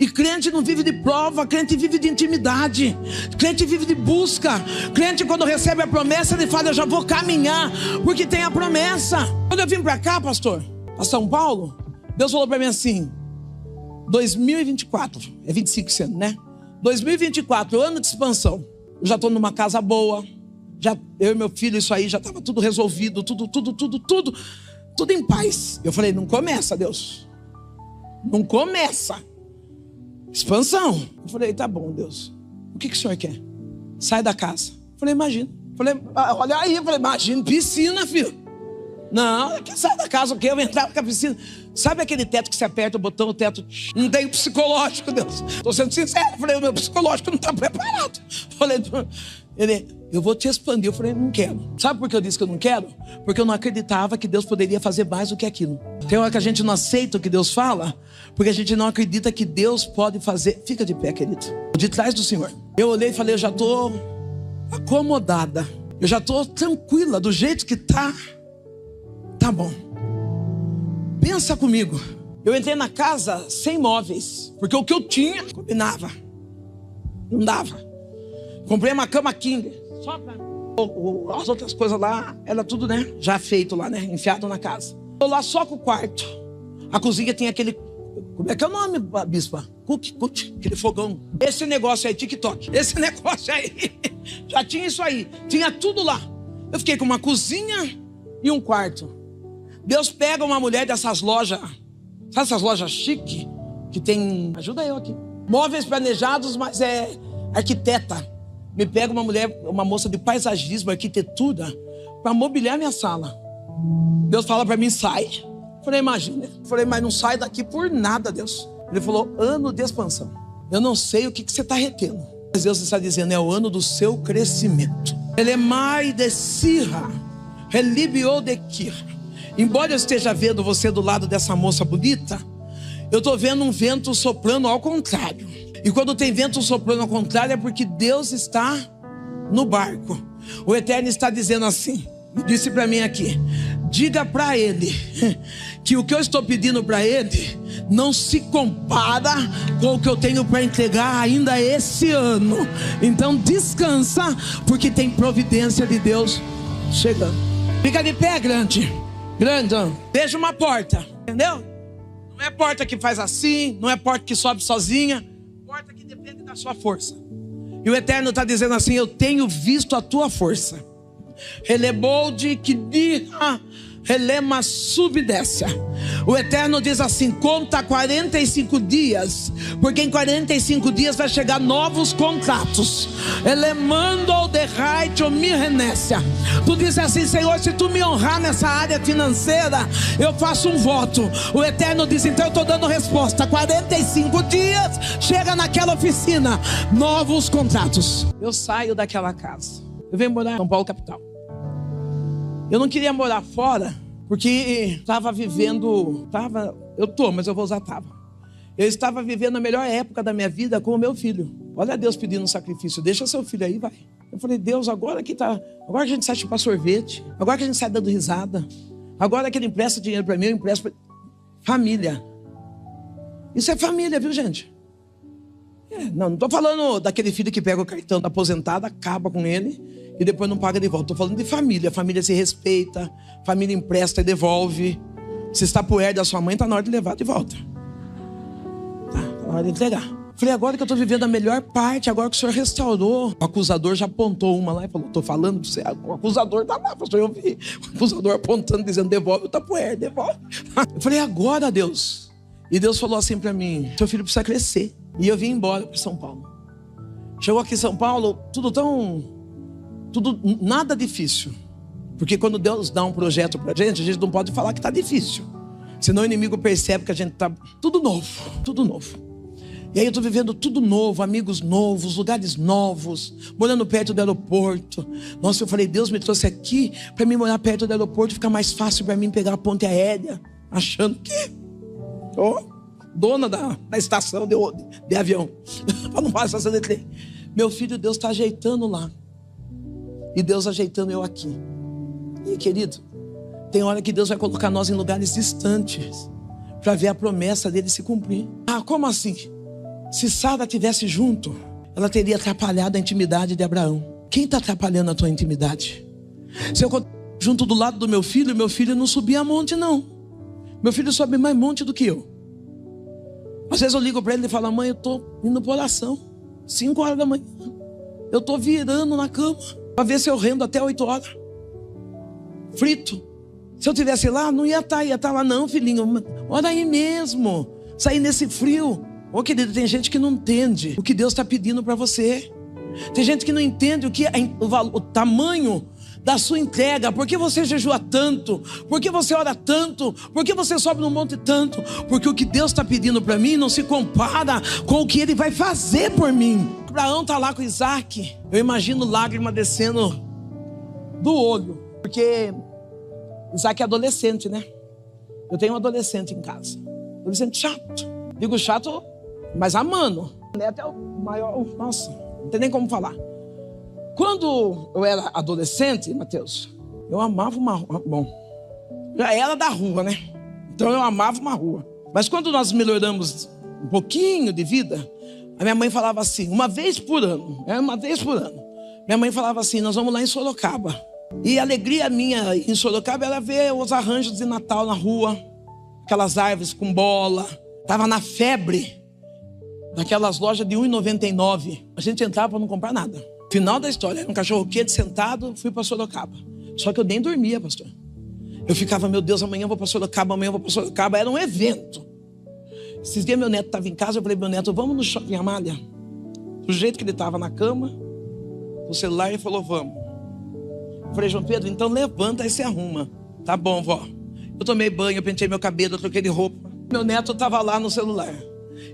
E crente não vive de prova, crente vive de intimidade, crente vive de busca. Crente, quando recebe a promessa, ele fala, eu já vou caminhar, porque tem a promessa. Quando eu vim para cá, pastor, a São Paulo, Deus falou para mim assim, 2024, é 25 esse ano, né? 2024, ano de expansão. Eu já estou numa casa boa, já, eu e meu filho, isso aí, já estava tudo resolvido, tudo em paz. Eu falei, não começa, Deus, não começa. Expansão. Eu falei, tá bom, Deus, o que o Senhor quer? Sai da casa. Eu falei, imagina. Falei, olha aí, eu falei, imagina, piscina, filho. Não, que sai da casa, o quê? Eu entrava com a piscina. Sabe aquele teto que você aperta o botão, o teto não tem psicológico, Deus. Estou sendo sincero. Eu falei, o meu psicológico não está preparado. Eu falei, eu vou te expandir. Eu falei, não quero. Sabe por que eu disse que eu não quero? Porque eu não acreditava que Deus poderia fazer mais do que aquilo. Tem hora que a gente não aceita o que Deus fala, porque a gente não acredita que Deus pode fazer. Fica de pé, querido, de trás do Senhor. Eu olhei e falei, eu já estou acomodada, eu já estou tranquila, do jeito que tá bom. Pensa comigo, eu entrei na casa sem móveis, porque o que eu tinha combinava, não dava. Comprei uma cama king, só pra as outras coisas lá, era tudo, né, já feito lá, né, enfiado na casa. Tô lá só com o quarto. A cozinha tem aquele, como é que é o nome, bispa? Aquele fogão. Esse negócio aí, TikTok, esse negócio aí, já tinha isso aí, tinha tudo lá. Eu fiquei com uma cozinha e um quarto. Deus pega uma mulher dessas lojas, sabe essas lojas chique, que tem, ajuda eu aqui, móveis planejados, mas é arquiteta. Me pega uma mulher, uma moça de paisagismo, arquitetura, para mobiliar minha sala. Deus fala para mim, sai. Falei, imagina. Falei, mas não sai daqui por nada, Deus. Ele falou, ano de expansão. Eu não sei o que você está retendo, mas Deus está dizendo, é o ano do seu crescimento. Ele é mai de sirra, relibiou de kir. Embora eu esteja vendo você do lado dessa moça bonita, eu estou vendo um vento soprando ao contrário. E quando tem vento soprando ao contrário, é porque Deus está no barco. O Eterno está dizendo assim, disse para mim aqui, diga para ele que o que eu estou pedindo para ele não se compara com o que eu tenho para entregar ainda esse ano. Então descansa, porque tem providência de Deus chegando. Fica de pé, grande. Veja uma porta, entendeu? Não é porta que faz assim, não é porta que sobe sozinha, porta que depende da sua força. E o Eterno está dizendo assim, eu tenho visto a tua força. Relebold que dirá, relema subdécia. O Eterno diz assim, conta 45 dias, porque em 45 dias vai chegar novos contratos. Elemando o derraite ou mirrenécia. Tu diz assim, Senhor, se tu me honrar nessa área financeira, eu faço um voto. O Eterno diz, então eu estou dando resposta. 45 dias, chega naquela oficina, novos contratos. Eu saio daquela casa, eu venho morar em São Paulo, capital. Eu não queria morar fora, porque estava vivendo, mas eu vou usar Eu estava vivendo a melhor época da minha vida com o meu filho. Olha Deus pedindo um sacrifício. Deixa seu filho aí, vai. Eu falei, Deus, agora que a gente sai chupar sorvete. Agora que a gente sai dando risada. Agora que ele empresta dinheiro para mim, eu empresto para... Família. Isso é família, viu, gente? Não estou falando daquele filho que pega o cartão da aposentada, acaba com ele e depois não paga de volta. Estou falando de família. Família se respeita, família empresta e devolve. Se está pro herdo da sua mãe, está na hora de levar de volta. Tá na hora de entregar. Falei, agora que eu estou vivendo a melhor parte, agora que o senhor restaurou. O acusador já apontou uma lá e falou, estou falando para você, o acusador está lá, pastor, eu vi. O acusador apontando, dizendo, devolve o tapoer, devolve. Eu falei, agora, Deus. E Deus falou assim para mim, seu filho precisa crescer. E eu vim embora para São Paulo. Chegou aqui em São Paulo, nada difícil. Porque quando Deus dá um projeto para a gente não pode falar que está difícil. Senão o inimigo percebe que a gente está tudo novo. E aí eu estou vivendo tudo novo, amigos novos, lugares novos, morando perto do aeroporto. Nossa, eu falei, Deus me trouxe aqui para mim morar perto do aeroporto, fica mais fácil para mim pegar a ponte aérea, achando que dona da estação de avião, para não falar estação de trem. Meu filho, Deus está ajeitando lá. E Deus ajeitando eu aqui. E querido, tem hora que Deus vai colocar nós em lugares distantes para ver a promessa dele se cumprir. Ah, como assim? Se Sara estivesse junto, ela teria atrapalhado a intimidade de Abraão. Quem está atrapalhando a tua intimidade? Se eu junto do lado do meu filho não subia monte não. Meu filho sobe mais monte do que eu. Às vezes eu ligo para ele e falo, mãe, eu estou indo para oração, 5 horas da manhã. Eu estou virando na cama para ver se eu rendo até 8 horas. Frito. Se eu estivesse lá, não ia estar lá não, filhinho. Ora aí mesmo. Sair nesse frio. Ô querido, tem gente que não entende o que Deus está pedindo para você. Tem gente que não entende o tamanho da sua entrega. Por que você jejua tanto? Por que você ora tanto? Por que você sobe no monte tanto? Porque o que Deus está pedindo para mim não se compara com o que Ele vai fazer por mim. Abraão está lá com Isaac. Eu imagino lágrima descendo do olho. Porque Isaac é adolescente, né? Eu tenho um adolescente em casa. Adolescente chato. Digo chato, mas amando. O neto é o maior. Nossa, não tem nem como falar. Quando eu era adolescente, Mateus, eu amava uma rua. Bom, já era da rua, né? Então eu amava uma rua. Mas quando nós melhoramos um pouquinho de vida, a minha mãe falava assim, uma vez por ano. Minha mãe falava assim, nós vamos lá em Sorocaba. E a alegria minha em Sorocaba era ver os arranjos de Natal na rua. Aquelas árvores com bola. Tava na febre daquelas lojas de R$1,99. A gente entrava para não comprar nada. Final da história, era um cachorro quente sentado, fui para Sorocaba. Só que eu nem dormia, pastor. Eu ficava, meu Deus, amanhã eu vou para Sorocaba, Era um evento. Esses dias meu neto estava em casa, eu falei, meu neto, vamos no Shopping Amália? Do jeito que ele estava na cama, o celular, ele falou, vamos. Eu falei, João Pedro, então levanta e se arruma. Tá bom, vó. Eu tomei banho, eu pentei meu cabelo, eu troquei de roupa. Meu neto estava lá no celular.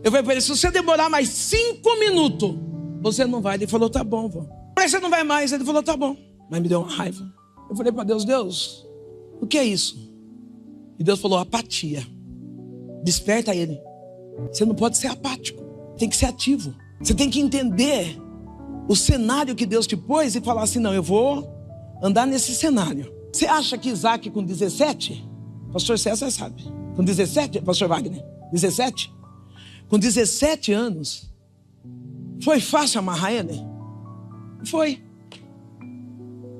Eu falei para ele, se você demorar mais 5 minutos, você não vai. Ele falou, tá bom, vó. Eu falei, você não vai mais? Ele falou, tá bom. Mas me deu uma raiva. Eu falei para Deus, Deus, o que é isso? E Deus falou, apatia. Desperta ele. Você não pode ser apático. Tem que ser ativo. Você tem que entender o cenário que Deus te pôs e falar assim, não, eu vou andar nesse cenário. Você acha que Isaac com 17, pastor César sabe, com 17, pastor Wagner, 17? Com 17 anos, foi fácil amarrar ele? Foi.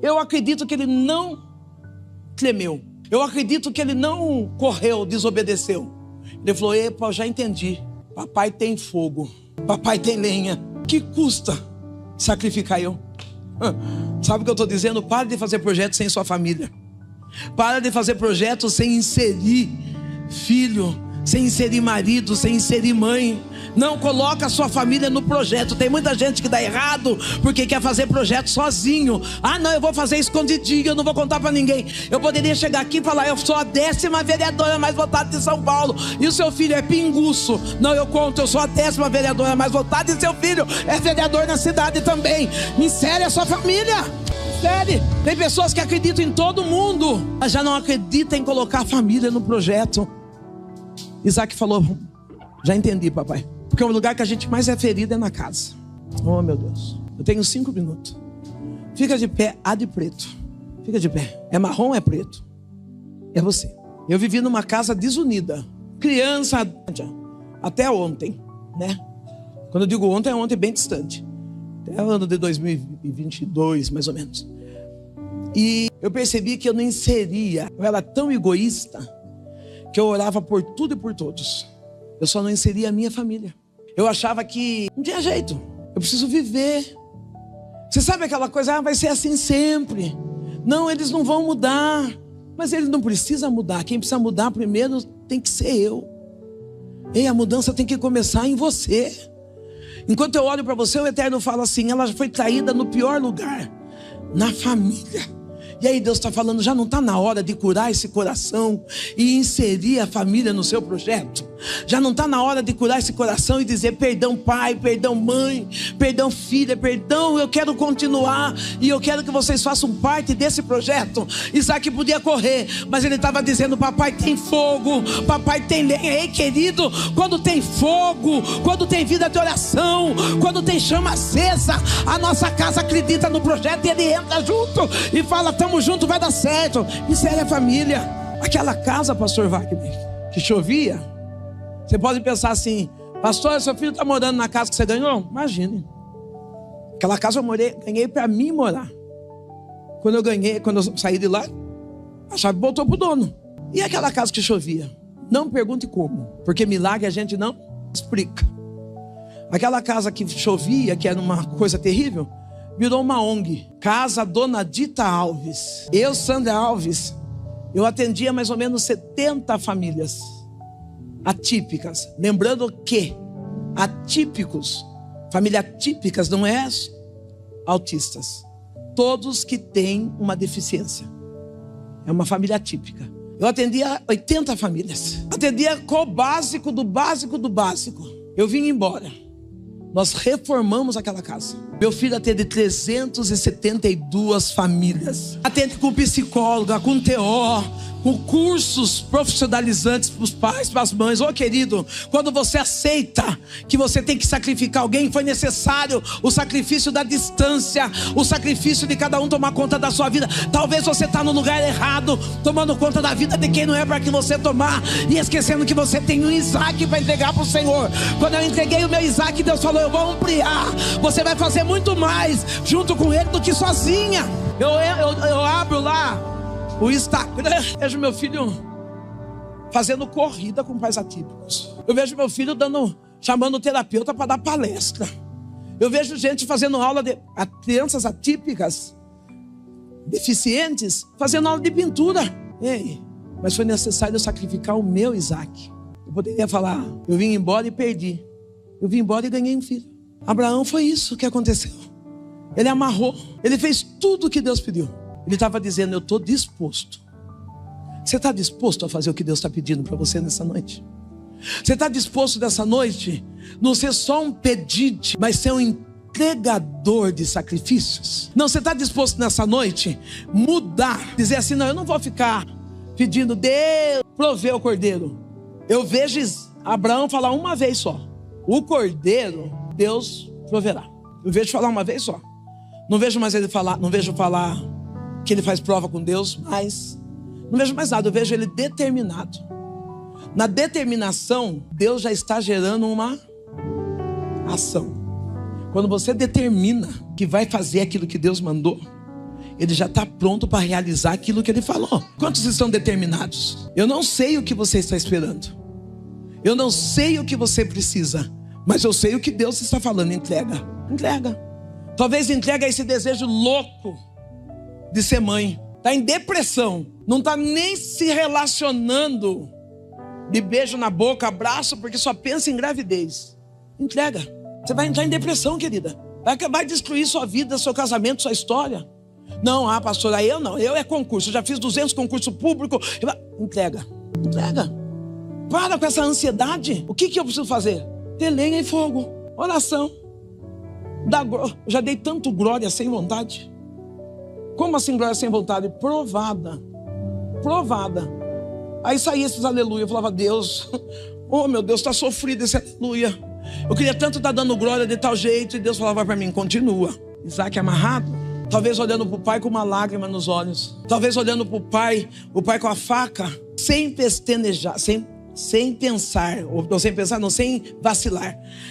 Eu acredito que ele não tremeu. Eu acredito que ele não correu, desobedeceu. Ele falou, epa, eu já entendi. Papai tem fogo. Papai tem lenha. Que custa sacrificar eu? Sabe o que eu estou dizendo? Pare de fazer projetos sem sua família. Para de fazer projetos sem inserir filho, sem inserir marido, sem inserir mãe. Não coloca a sua família no projeto. Tem muita gente que dá errado porque quer fazer projeto sozinho. Ah não, eu vou fazer escondidinho, eu não vou contar para ninguém. Eu poderia chegar aqui e falar, eu sou a 10ª vereadora mais votada de São Paulo, e o seu filho é pinguço. Não, eu conto, eu sou a 10ª vereadora mais votada, e seu filho é vereador na cidade também. Insere a sua família. Sério, tem pessoas que acreditam em todo mundo, mas já não acreditam em colocar a família no projeto. Isaac falou, Já entendi, papai. Porque o lugar que a gente mais é ferido é na casa. Oh, meu Deus. Eu tenho 5 minutos. Fica de pé, a de preto. Fica de pé. É marrom ou é preto? É você. Eu vivi numa casa desunida. Criança, até ontem, né? Quando eu digo ontem, é ontem bem distante. Até o ano de 2022, mais ou menos. E eu percebi que eu não inseria. Eu era tão egoísta que eu orava por tudo e por todos. Eu só não inseria a minha família. Eu achava que não tinha jeito. Eu preciso viver. Você sabe aquela coisa, vai ser assim sempre. Não, eles não vão mudar. Mas eles não precisam mudar. Quem precisa mudar primeiro tem que ser eu. E a mudança tem que começar em você. Enquanto eu olho para você, o Eterno fala assim: ela foi traída no pior lugar, na família. E aí Deus está falando, já não está na hora de curar esse coração e inserir a família no seu projeto? Já não está na hora de curar esse coração e dizer perdão pai, perdão mãe, perdão filha, perdão, eu quero continuar e eu quero que vocês façam parte desse projeto. Isaac podia correr, mas ele estava dizendo, papai tem fogo, papai tem lenha. Ei querido, quando tem fogo, quando tem vida de oração, quando tem chama acesa, a nossa casa acredita no projeto e ele entra junto e fala, estamos juntos, vai dar certo. Isso é a família. Aquela casa, pastor Wagner, que chovia, você pode pensar assim, pastor, seu filho está morando na casa que você ganhou? Imagine. Aquela casa eu ganhei para mim morar. Quando eu saí de lá, a chave voltou para o dono. E aquela casa que chovia? Não pergunte como, porque milagre a gente não explica. Aquela casa que chovia, que era uma coisa terrível, virou uma ONG, Casa Dona Dita Alves. Eu, Sandra Alves, eu atendia mais ou menos 70 famílias atípicas. Lembrando que atípicos, famílias atípicas não é autistas. Todos que têm uma deficiência. É uma família atípica. Eu atendia 80 famílias. Atendia com o básico do básico do básico. Eu vim embora. Nós reformamos aquela casa. Meu filho atende 372 famílias. Atende com psicóloga, com TO, com cursos profissionalizantes para os pais, para as mães. Ô querido, quando você aceita que você tem que sacrificar alguém, foi necessário o sacrifício da distância, o sacrifício de cada um tomar conta da sua vida. Talvez você está no lugar errado, tomando conta da vida de quem não é para que você tomar, e esquecendo que você tem um Isaac para entregar para o Senhor. Quando eu entreguei o meu Isaac, Deus falou, eu vou ampliar. Você vai fazer muito mais junto com ele do que sozinha. Eu abro lá o Instagram, vejo meu filho fazendo corrida com pais atípicos. Eu vejo meu filho chamando o terapeuta para dar palestra. Eu vejo gente fazendo aula de crianças atípicas, deficientes, fazendo aula de pintura. Ei, mas foi necessário eu sacrificar o meu Isaac. Eu poderia falar, eu vim embora e perdi. Eu vim embora e ganhei um filho. Abraão foi isso que aconteceu. Ele amarrou, ele fez tudo o que Deus pediu. Ele estava dizendo, eu estou disposto. Você está disposto a fazer o que Deus está pedindo para você nessa noite? Você está disposto nessa noite não ser só um pedinte, mas ser um entregador de sacrifícios? Não, você está disposto nessa noite mudar, dizer assim, não, eu não vou ficar pedindo, Deus provê o cordeiro. Eu vejo Abraão falar uma vez só, o cordeiro Deus proverá. Eu vejo falar uma vez só. Não vejo mais ele falar, não vejo falar que ele faz prova com Deus, mas não vejo mais nada, eu vejo ele determinado. Na determinação, Deus já está gerando uma ação. Quando você determina que vai fazer aquilo que Deus mandou, ele já está pronto para realizar aquilo que ele falou. Quantos estão determinados? Eu não sei o que você está esperando, eu não sei o que você precisa, mas eu sei o que Deus está falando. Entrega. Talvez entrega esse desejo louco de ser mãe. Está em depressão, não está nem se relacionando de beijo na boca, abraço, porque só pensa em gravidez. Entrega. Você vai entrar em depressão, querida. Vai destruir sua vida, seu casamento, sua história. Não, pastora, eu não. Eu é concurso, eu já fiz 200 concursos públicos. Entrega. Para com essa ansiedade. O que eu preciso fazer? Ter lenha e fogo. Oração. Já dei tanto glória sem vontade. Como assim glória sem vontade? Provada. Aí saía esses aleluia. Eu falava, Deus, Oh meu Deus, está sofrido esse aleluia. Eu queria tanto estar dando glória de tal jeito. E Deus falava para mim, continua. Isaac amarrado, talvez olhando para o pai com uma lágrima nos olhos, talvez olhando para o pai com a faca, sem pestanejar, sem pensar,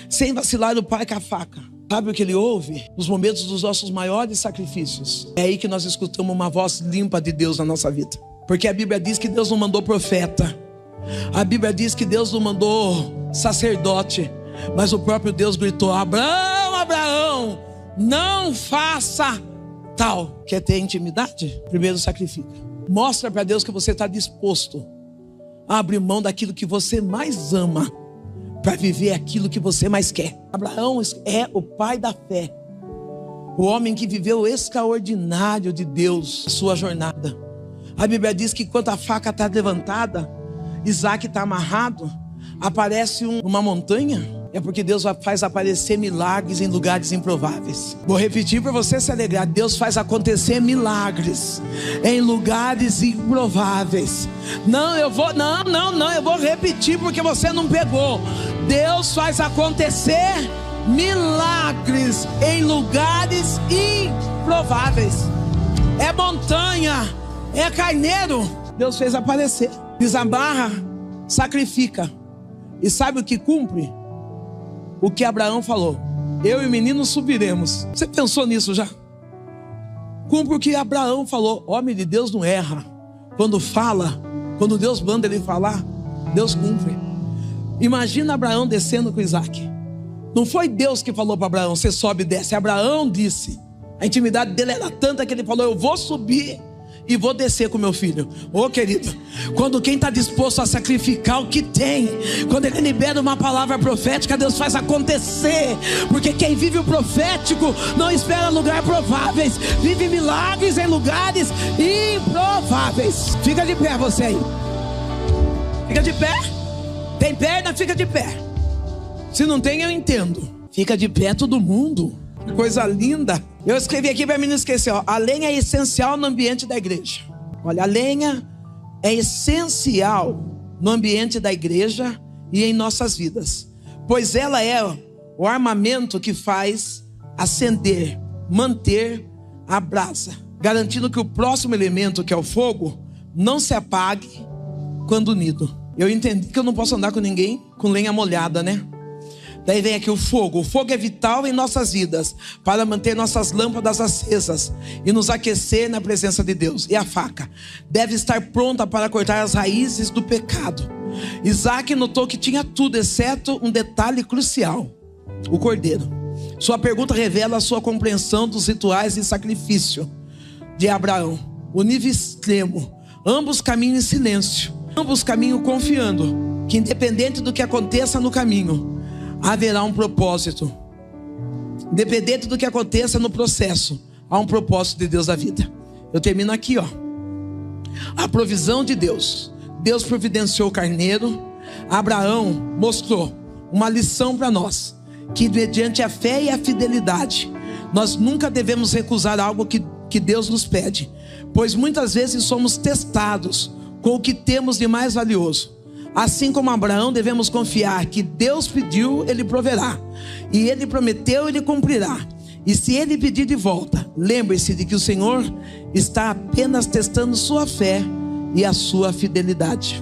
sem vacilar o pai com a faca. Sabe o que ele ouve? Nos momentos dos nossos maiores sacrifícios. É aí que nós escutamos uma voz limpa de Deus na nossa vida. Porque a Bíblia diz que Deus não mandou profeta, a Bíblia diz que Deus não mandou sacerdote, mas o próprio Deus gritou: Abraão, Abraão, não faça tal. Quer ter intimidade? Primeiro sacrifica. Mostra para Deus que você está disposto a abrir mão daquilo que você mais ama para viver aquilo que você mais quer. Abraão é o pai da fé, o homem que viveu o extraordinário de Deus, a sua jornada. A Bíblia diz que enquanto a faca está levantada, Isaac está amarrado, aparece uma montanha. É porque Deus faz aparecer milagres em lugares improváveis. Vou repetir para você se alegrar. Deus faz acontecer milagres em lugares improváveis. Eu vou repetir porque você não pegou. Deus faz acontecer milagres em lugares improváveis. É montanha, é carneiro. Deus fez aparecer. Desamarra, sacrifica. E sabe o que cumpre? O que Abraão falou: eu e o menino subiremos. Você pensou nisso já? Cumpre o que Abraão falou. Homem de Deus não erra. Quando fala, quando Deus manda ele falar, Deus cumpre. Imagina Abraão descendo com Isaac. Não foi Deus que falou para Abraão: você sobe e desce. Abraão disse. A intimidade dele era tanta que ele falou: eu vou subir e vou descer com meu filho. Ô querido, quando quem está disposto a sacrificar o que tem, quando ele libera uma palavra profética, Deus faz acontecer. Porque quem vive o profético não espera lugares prováveis, vive milagres em lugares improváveis. Fica de pé você aí. Fica de pé. Tem perna, fica de pé. Se não tem, eu entendo. Fica de pé todo mundo. Que coisa linda. Eu escrevi aqui para mim não esquecer, ó. A lenha é essencial no ambiente da igreja. Olha, a lenha é essencial no ambiente da igreja e em nossas vidas, pois ela é o armamento que faz acender, manter a brasa, garantindo que o próximo elemento, que é o fogo, não se apague quando unido. Eu entendi que eu não posso andar com ninguém com lenha molhada, né? Daí vem aqui o fogo. O fogo é vital em nossas vidas para manter nossas lâmpadas acesas e nos aquecer na presença de Deus. E a faca deve estar pronta para cortar as raízes do pecado. Isaac notou que tinha tudo, exceto um detalhe crucial: o cordeiro. Sua pergunta revela a sua compreensão dos rituais de sacrifício de Abraão. O nível extremo. Ambos caminham em silêncio. Ambos caminham confiando que, independente do que aconteça no caminho, haverá um propósito. Independente do que aconteça no processo, há um propósito de Deus na vida. Eu termino aqui, ó. A provisão de Deus. Deus providenciou o carneiro. Abraão mostrou uma lição para nós, que mediante a fé e a fidelidade, nós nunca devemos recusar algo que Deus nos pede, pois muitas vezes somos testados com o que temos de mais valioso. Assim como Abraão, devemos confiar que Deus pediu, Ele proverá. E Ele prometeu, Ele cumprirá. E se Ele pedir de volta, lembre-se de que o Senhor está apenas testando sua fé e a sua fidelidade.